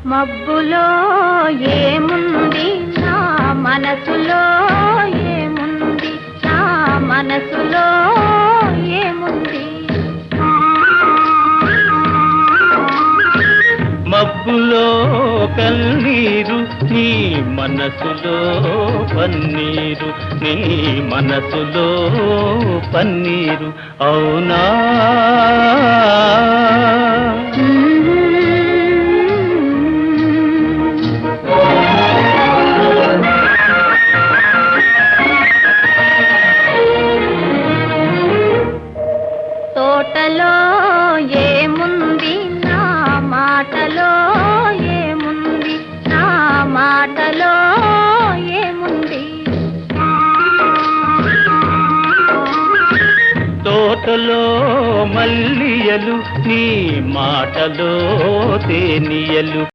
మబ్బులో ఏముంది నా మనసులో ఏముంది నా మనసులో ఏముంది మబ్బులో కన్నీరు నీ మనసులో పన్నీరు నీ మనసులో పన్నీరు అవునా తోటలో ఏముంది నా మాటలో ఏముంది నా మాటలో ఏముంది తోటలో మల్లియలు నీ మాటలో తేనియలు